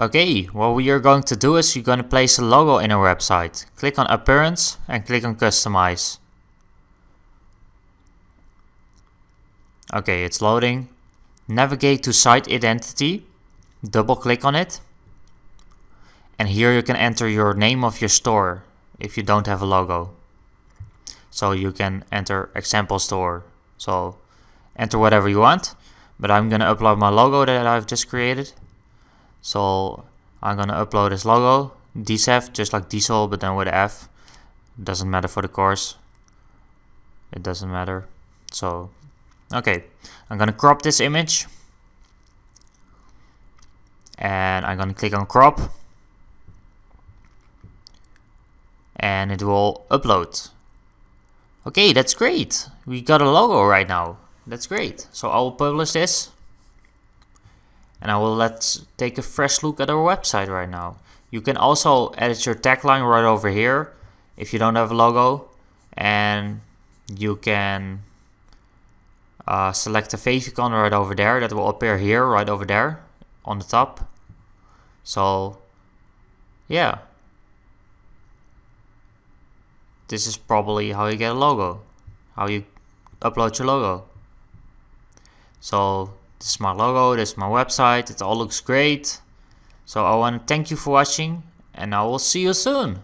Okay, what we are going to do is you're going to place a logo in our website. Click on Appearance and click on Customize. Okay, it's loading. Navigate to Site Identity, double click on it, and here you can enter your name of your store if you don't have a logo. So you can enter example store. So enter whatever you want, but I'm gonna upload my logo that I've just created. So I'm gonna upload this logo, DSEF, just like diesel, but then with an F. It doesn't matter for the course. It doesn't matter. So, okay, I'm gonna crop this image, and I'm gonna click on crop, and it will upload. Okay, that's great. We got a logo right now. That's great. So I will publish this, and let's take a fresh look at our website right now. You can also edit your tagline right over here if you don't have a logo, and you can select a favicon right over there that will appear here, right over there on the top. So yeah, this is probably how you get a logo, how you upload your logo. So this is my logo, this is my website, it all looks great. So I want to thank you for watching, and I will see you soon.